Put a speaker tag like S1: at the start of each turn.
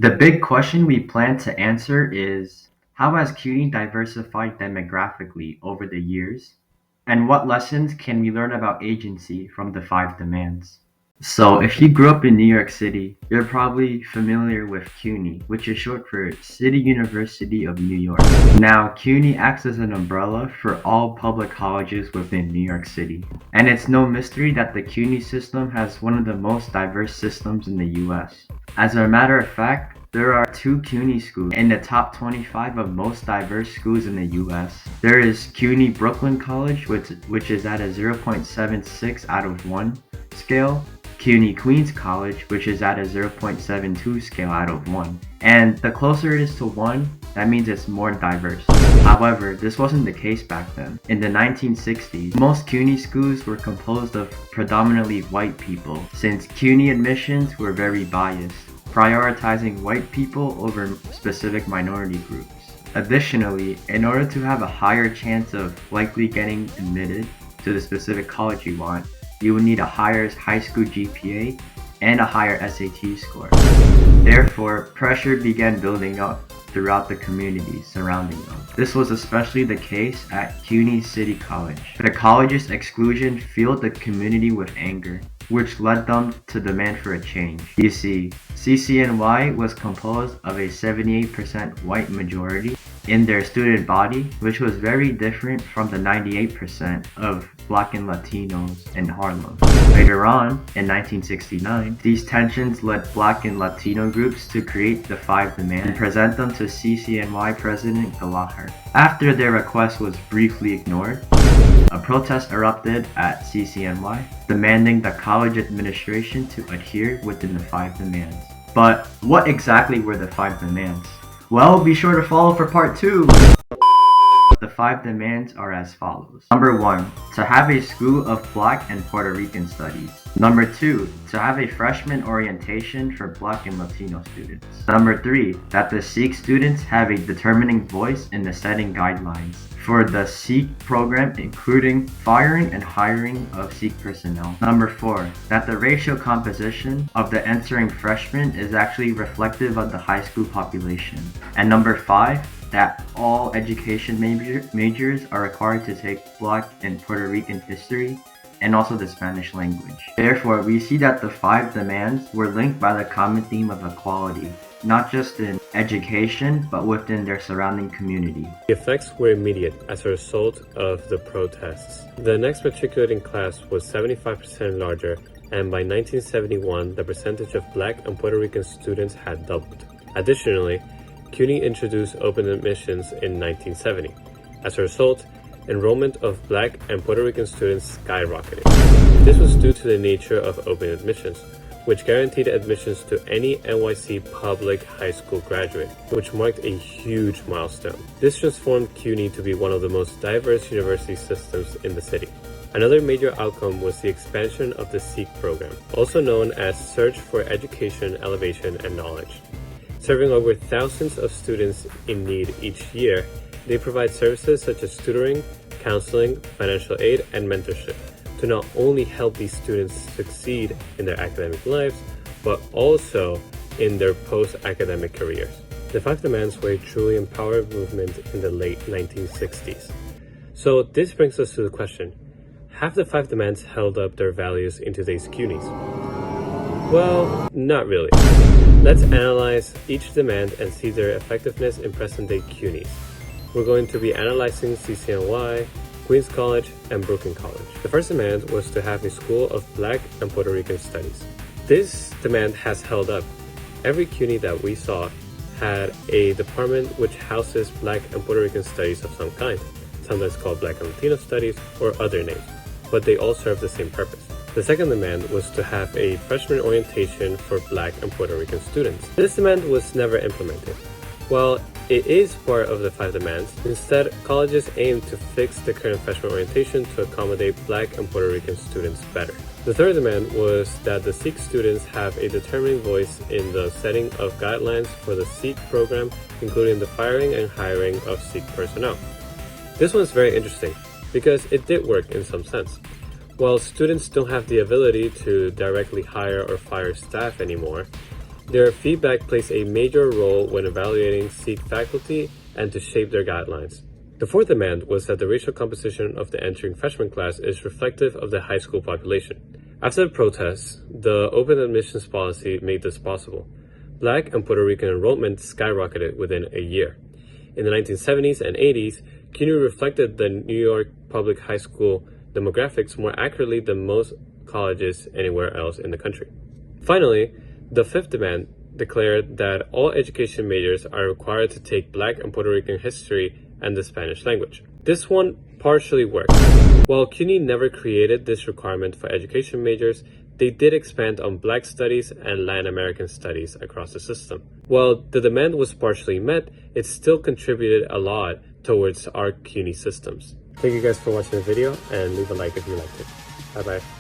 S1: The big question we plan to answer is, how has CUNY diversified demographically over the years? And what lessons can we learn about agency from the five demands? So, if you grew up in New York City, you're probably familiar with CUNY, which is short for City University of New York. Now, CUNY acts as an umbrella for all public colleges within New York City. And it's no mystery that the CUNY system has one of the most diverse systems in the US. As a matter of fact, there are two CUNY schools in the top 25 of most diverse schools in the US. There is CUNY Brooklyn College, which is at a 0.76 out of 1 scale, CUNY Queens College, which is at a 0.72 scale out of 1. And the closer it is to 1, that means it's more diverse. However, this wasn't the case back then. In the 1960s, most CUNY schools were composed of predominantly white people, since CUNY admissions were very biased, prioritizing white people over specific minority groups. Additionally, in order to have a higher chance of likely getting admitted to the specific college you want, you would need a higher high school GPA and a higher SAT score. Therefore, pressure began building up throughout the communities surrounding them. This was especially the case at CUNY City College. The college's exclusion filled the community with anger, which led them to demand for a change. You see, CCNY was composed of a 78% white majority in their student body, which was very different from the 98% of Black and Latinos in Harlem. Later on, in 1969, these tensions led Black and Latino groups to create the Five Demands and present them to CCNY President Gallagher. After their request was briefly ignored, a protest erupted at CCNY, demanding the college administration to adhere within the Five Demands. But what exactly were the Five Demands? Well, be sure to follow for part 2! The five demands are as follows. Number 1, to have a school of Black and Puerto Rican studies. Number 2, to have a freshman orientation for Black and Latino students. Number 3, that the Sikh students have a determining voice in the setting guidelines for the Sikh program, including firing and hiring of Sikh personnel. Number 4, that the racial composition of the entering freshmen is actually reflective of the high school population. And number 5, that all education majors are required to take Black and Puerto Rican history and also the Spanish language. Therefore, we see that the five demands were linked by the common theme of equality, not just in education, but within their surrounding community.
S2: The effects were immediate as a result of the protests. The next matriculating class was 75% larger, and by 1971, the percentage of Black and Puerto Rican students had doubled. Additionally, CUNY introduced open admissions in 1970. As a result, enrollment of Black and Puerto Rican students skyrocketed. This was due to the nature of open admissions, which guaranteed admissions to any NYC public high school graduate, which marked a huge milestone. This transformed CUNY to be one of the most diverse university systems in the city. Another major outcome was the expansion of the Sikh program, also known as Search for Education, Elevation, and Knowledge. Serving over thousands of students in need each year, they provide services such as tutoring, counseling, financial aid, and mentorship to not only help these students succeed in their academic lives, but also in their post-academic careers. The Five Demands were a truly empowered movement in the late 1960s. So this brings us to the question, have the Five Demands held up their values in today's CUNYs? Well, not really. Let's analyze each demand and see their effectiveness in present-day CUNYs. We're going to be analyzing CCNY, Queens College, and Brooklyn College. The first demand was to have a school of Black and Puerto Rican studies. This demand has held up. Every CUNY that we saw had a department which houses Black and Puerto Rican studies of some kind, sometimes called Black and Latino studies or other names, but they all serve the same purpose. The second demand was to have a freshman orientation for Black and Puerto Rican students. This demand was never implemented. While it is part of the Five Demands, instead, colleges aim to fix the current freshman orientation to accommodate Black and Puerto Rican students better. The third demand was that the Sikh students have a determining voice in the setting of guidelines for the Sikh program, including the firing and hiring of Sikh personnel. This one's very interesting because it did work in some sense. While students don't have the ability to directly hire or fire staff anymore, Their feedback plays a major role when evaluating SEEK faculty and to shape their guidelines. The fourth demand was that the racial composition of the entering freshman class is reflective of the high school population. After the protests, the open admissions policy made this possible. Black and Puerto Rican enrollment skyrocketed within a year. In the 1970s and 80s, CUNY reflected the New York public high school demographics more accurately than most colleges anywhere else in the country. Finally, the fifth demand declared that all education majors are required to take Black and Puerto Rican history and the Spanish language. This one partially worked. While CUNY never created this requirement for education majors, they did expand on Black studies and Latin American studies across the system. While the demand was partially met, it still contributed a lot towards our CUNY systems. Thank you guys for watching the video, and leave a like if you liked it. Bye bye.